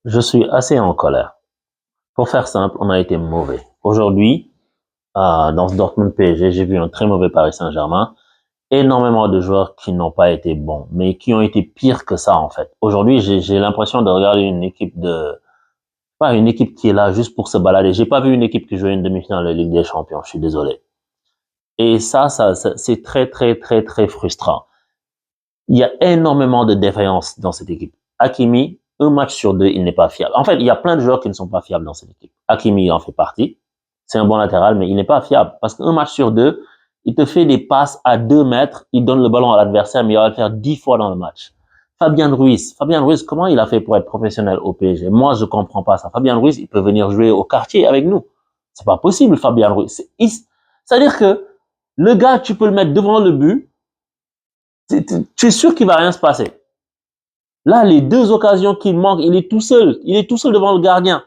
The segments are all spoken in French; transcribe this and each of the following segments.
Je suis assez en colère. Pour faire simple, on a été mauvais. Aujourd'hui, dans ce Dortmund PSG, j'ai vu un très mauvais Paris Saint-Germain. Énormément de joueurs qui n'ont pas été bons, mais qui ont été pires que ça, en fait. Aujourd'hui, j'ai l'impression de regarder une équipe pas une équipe qui est là juste pour se balader. J'ai pas vu une équipe qui jouait une demi-finale de Ligue des Champions. Je suis désolé. Et c'est très, très, très, très frustrant. Il y a énormément de défaillances dans cette équipe. Hakimi, un match sur deux, il n'est pas fiable. En fait, il y a plein de joueurs qui ne sont pas fiables dans cette équipe. Hakimi en fait partie. C'est un bon latéral, mais il n'est pas fiable. Parce qu'un match sur deux, il te fait des passes à 2 mètres, il donne le ballon à l'adversaire, mais il va le faire 10 fois dans le match. Fabien Ruiz, comment il a fait pour être professionnel au PSG? Moi, je comprends pas ça. Fabien Ruiz, il peut venir jouer au quartier avec nous. C'est pas possible, Fabien Ruiz. C'est-à-dire que le gars, tu peux le mettre devant le but, tu es sûr qu'il va rien se passer. Là, les deux occasions qu'il manque, il est tout seul. Il est tout seul devant le gardien.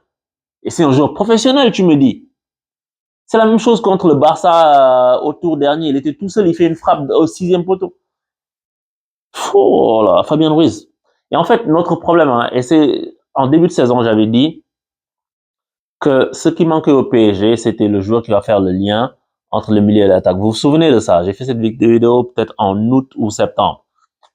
Et c'est un joueur professionnel, tu me dis. C'est la même chose contre le Barça au tour dernier. Il était tout seul, il fait une frappe au 6e poteau. Oh là, Fabien Ruiz. Et en fait, notre problème, hein, et c'est en début de saison, j'avais dit que ce qui manquait au PSG, c'était le joueur qui va faire le lien entre le milieu et l'attaque. Vous vous souvenez de ça? J'ai fait cette vidéo peut-être en août ou septembre.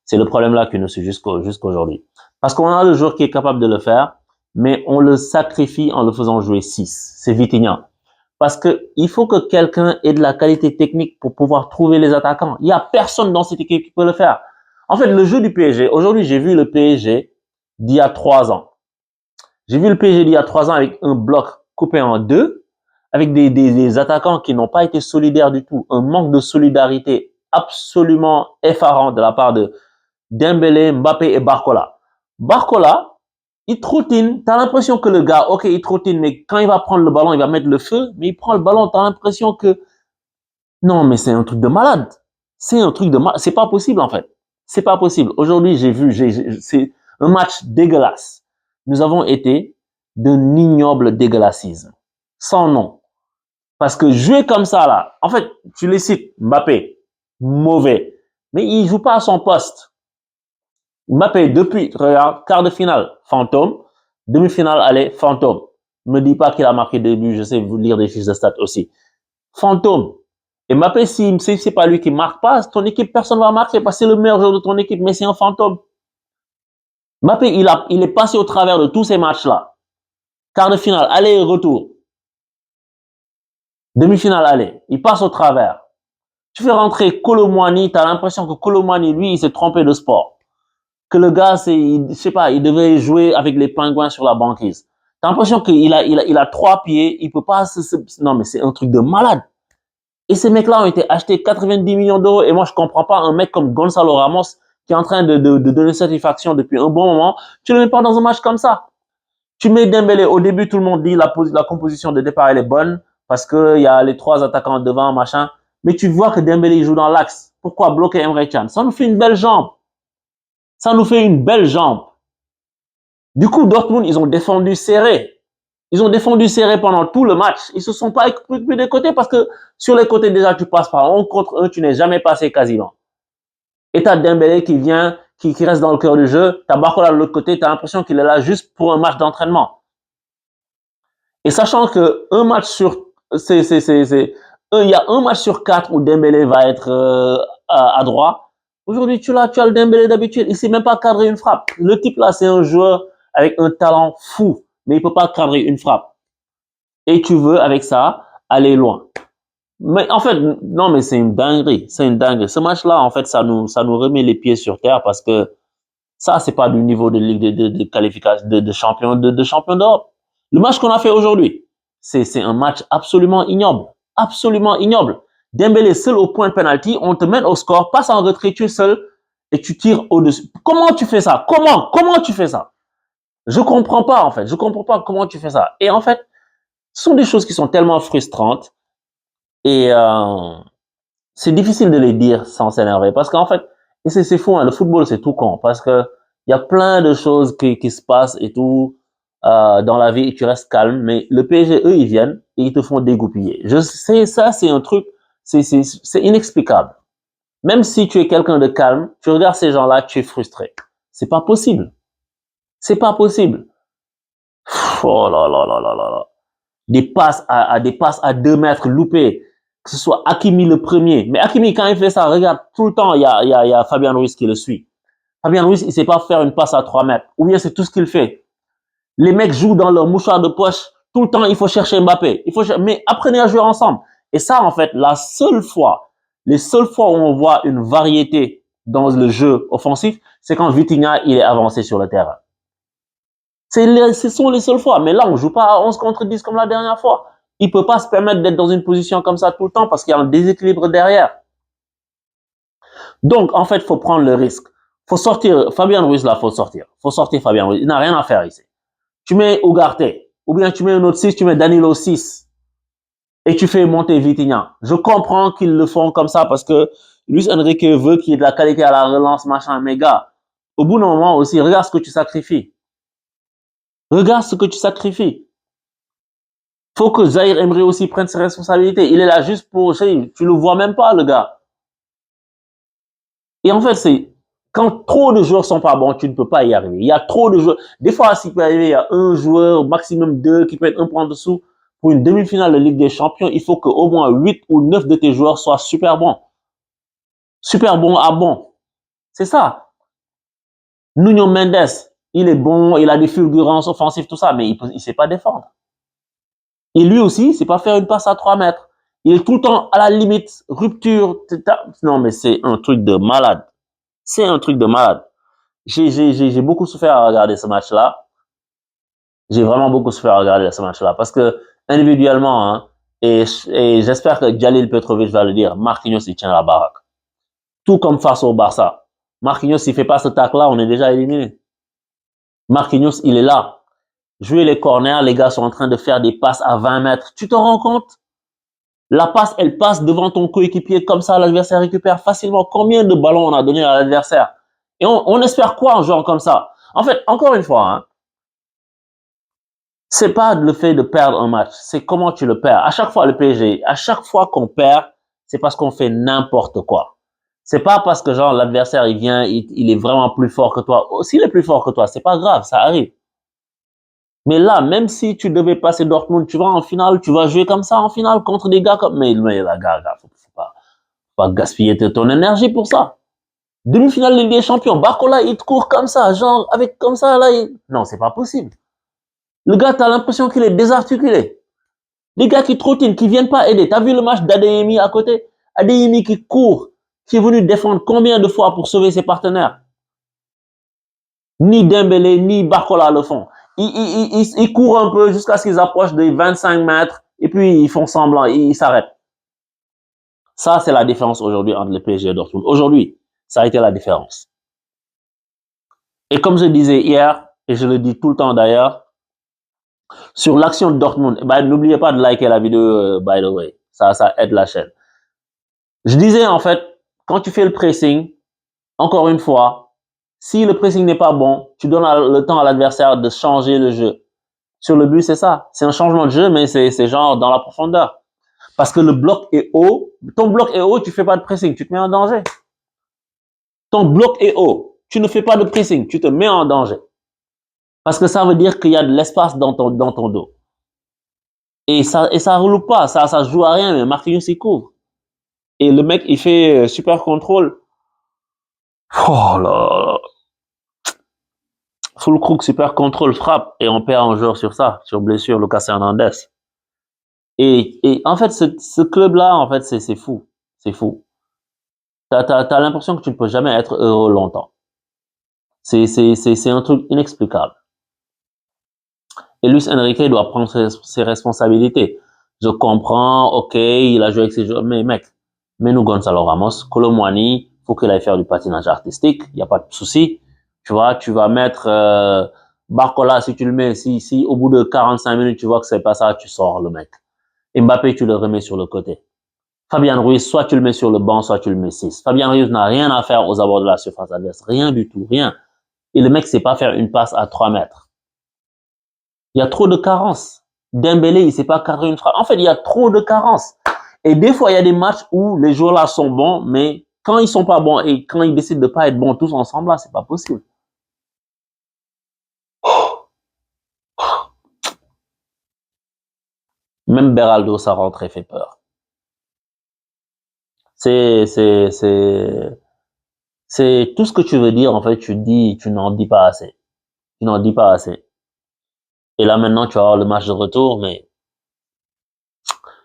C'est le problème là qui nous suit jusqu'aujourd'hui. Parce qu'on a le joueur qui est capable de le faire, mais on le sacrifie en le faisant jouer 6. C'est Vitinha. Parce que il faut que quelqu'un ait de la qualité technique pour pouvoir trouver les attaquants. Il y a personne dans cette équipe qui peut le faire. En fait, le jeu du PSG, aujourd'hui, j'ai vu le PSG d'il y a 3 ans. J'ai vu le PSG d'il y a 3 ans avec un bloc coupé en deux, avec des attaquants qui n'ont pas été solidaires du tout, un manque de solidarité absolument effarant de la part de Dembélé, Mbappé et Barcola. Barcola, il trottine. T'as l'impression que le gars, ok, il trottine, mais quand il va prendre le ballon, il va mettre le feu, mais il prend le ballon, t'as l'impression que, non, mais c'est un truc de malade. C'est un truc de malade. C'est pas possible, en fait. C'est pas possible. Aujourd'hui, c'est un match dégueulasse. Nous avons été d'un ignoble dégueulassisme. Sans nom. Parce que jouer comme ça, là, en fait, tu les cites, Mbappé, mauvais. Mais il joue pas à son poste. Mbappé, depuis, regarde, quart de finale, fantôme. Demi-finale, allez, fantôme. Ne me dis pas qu'il a marqué 2 buts, je sais vous lire des fiches de stats aussi. Fantôme. Et Mbappé, si c'est pas lui qui marque pas, ton équipe, personne va marquer parce que c'est le meilleur joueur de ton équipe, mais c'est un fantôme. Mbappé, il est passé au travers de tous ces matchs-là. Quart de finale, aller et retour. Demi-finale, aller. Il passe au travers. Tu fais rentrer Kolo Muani, t'as l'impression que Kolo Muani, lui, il s'est trompé de sport. Que le gars, je sais pas, il devait jouer avec les pingouins sur la banquise. T'as l'impression qu'il a 3 pieds, il peut pas non, mais c'est un truc de malade. Et ces mecs-là ont été achetés 90 millions d'euros. Et moi, je comprends pas un mec comme Gonzalo Ramos qui est en train de donner satisfaction depuis un bon moment. Tu le mets pas dans un match comme ça. Tu mets Dembélé. Au début, tout le monde dit la composition de départ, elle est bonne parce que il y a les 3 attaquants devant, machin. Mais tu vois que Dembélé joue dans l'axe. Pourquoi bloquer Emre Can? Ça nous fait une belle jambe. Ça nous fait une belle jambe. Du coup, Dortmund, ils ont défendu serré. Ils ont défendu serré pendant tout le match. Ils se sont pas occupés des côtés parce que sur les côtés, déjà, tu passes par 1 contre 1, tu n'es jamais passé quasiment. Et t'as Dembélé qui vient, qui reste dans le cœur du jeu. T'as Barcola de l'autre côté, t'as l'impression qu'il est là juste pour un match d'entraînement. Et sachant que un match sur, il y a un match sur 4 où Dembélé va être à droite. Aujourd'hui, tu as le Dembélé d'habitude. Il sait même pas cadrer une frappe. Le type là, c'est un joueur avec un talent fou, mais il peut pas cadrer une frappe. Et tu veux avec ça aller loin. Mais en fait, non, mais c'est une dinguerie, c'est une dinguerie. Ce match-là, en fait, ça nous remet les pieds sur terre parce que ça, c'est pas du niveau de ligue de qualification de champion d'Europe. Le match qu'on a fait aujourd'hui, c'est un match absolument ignoble, absolument ignoble. Dembélé seul au point de penalty, on te mène au score, passe en retrait, tu es seul et tu tires au-dessus. Comment tu fais ça? Comment tu fais ça? Je comprends pas en fait, je comprends pas comment tu fais ça. Et en fait, ce sont des choses qui sont tellement frustrantes et c'est difficile de les dire sans s'énerver parce qu'en fait, et c'est fou, hein, le football c'est tout con parce que il y a plein de choses qui se passent et tout dans la vie et tu restes calme, mais le PSG eux ils viennent et ils te font dégoupiller. Je sais ça c'est un truc, c'est inexplicable. Même si tu es quelqu'un de calme, tu regardes ces gens-là, tu es frustré. C'est pas possible. C'est pas possible. Oh là là là là là là. Des passes à 2 mètres loupées. Que ce soit Hakimi le premier. Mais Hakimi, quand il fait ça, regarde, tout le temps, il y a Fabien Ruiz qui le suit. Fabien Ruiz, il sait pas faire une passe à 3 mètres. Ou bien c'est tout ce qu'il fait. Les mecs jouent dans leur mouchoir de poche. Tout le temps, il faut chercher Mbappé. Mais apprenez à jouer ensemble. Et ça, en fait, les seules fois où on voit une variété dans le jeu offensif, c'est quand Vitinha, il est avancé sur le terrain. Ce sont les seules fois. Mais là, on joue pas à 11 contre 10 comme la dernière fois. Il peut pas se permettre d'être dans une position comme ça tout le temps parce qu'il y a un déséquilibre derrière. Donc, en fait, faut prendre le risque. Faut sortir, Fabien Ruiz, là, faut sortir. Faut sortir Fabien Ruiz. Il n'a rien à faire ici. Tu mets Ugarte, ou bien tu mets un autre 6, tu mets Danilo 6, et tu fais monter Vitinha. Je comprends qu'ils le font comme ça parce que Luis Enrique veut qu'il y ait de la qualité à la relance, machin, mais gars, au bout d'un moment aussi, regarde ce que tu sacrifies. Regarde ce que tu sacrifies. Faut que Zahir Emery aussi prenne ses responsabilités. Il est là juste pour, tu le vois même pas, le gars. Et en fait, c'est, quand trop de joueurs sont pas bons, tu ne peux pas y arriver. Il y a trop de joueurs. Des fois, s'il peut arriver, il y a un joueur, maximum deux, qui peut être un point en dessous. Pour une demi-finale de Ligue des Champions, il faut qu'au moins 8 ou 9 de tes joueurs soient super bons. Super bons à bons. C'est ça. Nuno Mendes, il est bon, il a des fulgurances offensives, tout ça, mais il sait pas défendre. Et lui aussi, il sait pas faire une passe à 3 mètres. Il est tout le temps à la limite, rupture. Non, mais c'est un truc de malade. C'est un truc de malade. J'ai beaucoup souffert à regarder ce match-là. J'ai vraiment beaucoup souffert à regarder ce match-là parce que individuellement, hein, et j'espère que Jalil Petrovic va le dire, Marquinhos, il tient la baraque. Tout comme face au Barça. Marquinhos, s'il fait pas ce tac-là, on est déjà éliminé. Marquinhos, il est là. Jouer les corners, les gars sont en train de faire des passes à 20 mètres. Tu te rends compte? La passe, elle passe devant ton coéquipier comme ça, l'adversaire récupère facilement. Combien de ballons on a donné à l'adversaire? Et on espère quoi en jouant comme ça? En fait, encore une fois, hein, c'est pas le fait de perdre un match, c'est comment tu le perds. À chaque fois, le PSG, à chaque fois qu'on perd, c'est parce qu'on fait n'importe quoi. C'est pas parce que genre l'adversaire il vient, il est vraiment plus fort que toi. S'il est plus fort que toi, c'est pas grave, ça arrive. Mais là, même si tu devais passer Dortmund, tu vas en finale, tu vas jouer comme ça en finale contre des gars comme, mais la gars, faut pas gaspiller ton énergie pour ça. Demi-finale Ligue des Champions, Barcola, il te court comme ça, genre, avec comme ça, là, non, c'est pas possible. Le gars, t'as l'impression qu'il est désarticulé. Les gars qui trottinent, qui viennent pas aider. T'as vu le match d'Adeyemi à côté? Adeyemi qui court, qui est venu défendre combien de fois pour sauver ses partenaires? Ni Dembélé, ni Barcola le font. Ils courent un peu jusqu'à ce qu'ils approchent des 25 mètres et puis ils font semblant, ils s'arrêtent. Ça, c'est la différence aujourd'hui entre le PSG et Dortmund. Aujourd'hui, ça a été la différence. Et comme je disais hier, et je le dis tout le temps d'ailleurs, sur l'action de Dortmund, n'oubliez pas de liker la vidéo, by the way. Ça aide la chaîne. Je disais, en fait, quand tu fais le pressing, encore une fois, si le pressing n'est pas bon, tu donnes le temps à l'adversaire de changer le jeu. Sur le but, c'est ça. C'est un changement de jeu, mais c'est genre dans la profondeur. Parce que le bloc est haut. Ton bloc est haut, tu fais pas de pressing, tu te mets en danger. Ton bloc est haut, tu ne fais pas de pressing, tu te mets en danger. Parce que ça veut dire qu'il y a de l'espace dans ton dos. Et ça reloupe pas, ça joue à rien, mais Marquinhos il couvre. Et le mec, il fait super contrôle. Oh là, full crook, super contrôle, frappe, et on perd un joueur sur ça, sur blessure, Lucas Hernandez. Et en fait, ce club-là, en fait, c'est fou. C'est fou. T'as l'impression que tu ne peux jamais être heureux longtemps. C'est un truc inexplicable. Et Luis Enrique doit prendre ses responsabilités. Je comprends, ok, il a joué avec ses joueurs, mais mec, mets-nous Gonzalo Ramos, Kolo Muani, faut qu'il aille faire du patinage artistique, il n'y a pas de souci. Tu vois, tu vas mettre Barcola, si tu le mets, si au bout de 45 minutes, tu vois que c'est pas ça, tu sors le mec. Mbappé, tu le remets sur le côté. Fabien Ruiz, soit tu le mets sur le banc, soit tu le mets 6. Fabien Ruiz n'a rien à faire aux abords de la surface adverse, rien du tout, rien. Et le mec sait pas faire une passe à 3 mètres. Il y a trop de carences. Dembélé, il sait pas cadrer une frappe. En fait, il y a trop de carences. Et des fois, il y a des matchs où les joueurs là sont bons, mais quand ils sont pas bons et quand ils décident de pas être bons tous ensemble, là, c'est pas possible. Même Beraldo, sa rentrée fait peur. C'est, c'est, c'est, c'est tout ce que tu veux dire, en fait, tu n'en dis pas assez. Tu n'en dis pas assez. Et là, maintenant, tu vas avoir le match de retour, mais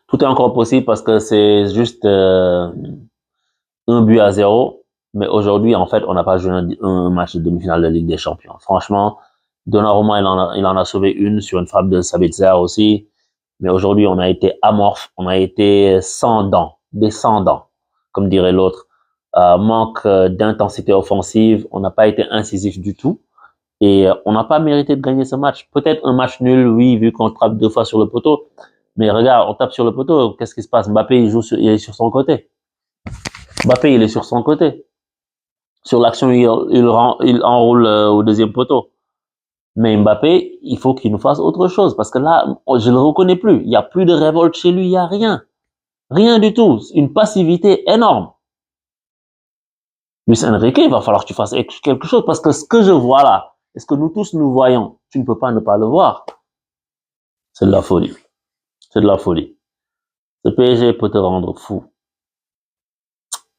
tout est encore possible parce que c'est juste 1 but à 0. Mais aujourd'hui, en fait, on n'a pas joué un match de demi-finale de Ligue des Champions. Franchement, Donnarumma, il en a sauvé une sur une frappe de Sabitzer aussi. Mais aujourd'hui, on a été amorphe, on a été sans dents, descendant, comme dirait l'autre. Manque d'intensité offensive, on n'a pas été incisif du tout. Et on n'a pas mérité de gagner ce match. Peut-être un match nul, oui, vu qu'on tape 2 fois sur le poteau. Mais regarde, on tape sur le poteau, qu'est-ce qui se passe? Mbappé, il est sur son côté. Mbappé, il est sur son côté. Sur l'action, il enroule au deuxième poteau. Mais Mbappé, il faut qu'il nous fasse autre chose. Parce que là, je le reconnais plus. Il n'y a plus de révolte chez lui, il n'y a rien. Rien du tout. Une passivité énorme. Luis Enrique, il va falloir que tu fasses quelque chose. Parce que ce que je vois là, et ce que nous tous nous voyons, tu ne peux pas ne pas le voir. C'est de la folie. C'est de la folie. Ce PSG peut te rendre fou.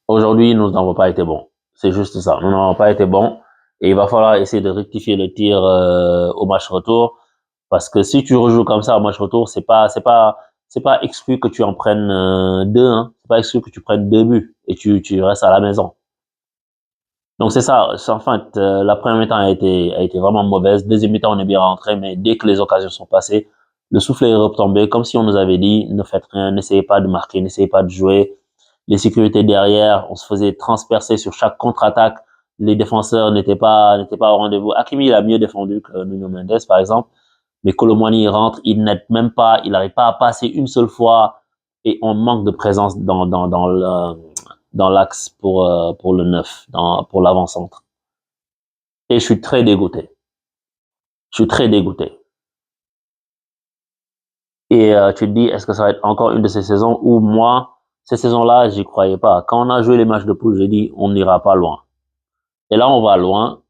Aujourd'hui, nous n'avons pas été bons. C'est juste ça. Nous n'avons pas été bons. Et il va falloir essayer de rectifier le tir au match retour. Parce que si tu rejoues comme ça au match retour, c'est pas exclu que tu en prennes deux. Hein. C'est pas exclu que tu prennes 2 buts et tu restes à la maison. Donc c'est ça. En fait, la première mi-temps a été vraiment mauvaise. Deuxième mi-temps, on est bien rentré, mais dès que les occasions sont passées, le soufflet est retombé, comme si on nous avait dit ne faites rien, n'essayez pas de marquer, n'essayez pas de jouer. Les sécurités derrière, on se faisait transpercer sur chaque contre-attaque. Les défenseurs n'étaient pas au rendez-vous. Hakimi, il a mieux défendu que Nuno Mendes, par exemple. Mais Kolo Muani, il rentre, il n'aide même pas, il n'arrive pas à passer une seule fois. Et on manque de présence dans l'axe pour le 9, pour l'avant-centre. Et je suis très dégoûté. Je suis très dégoûté. Et tu te dis, est-ce que ça va être encore une de ces saisons où moi, ces saisons-là, j'y croyais pas. Quand on a joué les matchs de poule, j'ai dit, on n'ira pas loin. Et là, on va loin.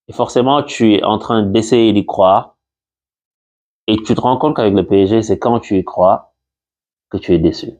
Et forcément, tu es en train d'essayer d'y croire. Et tu te rends compte qu'avec le PSG, c'est quand tu y crois que tu es déçu.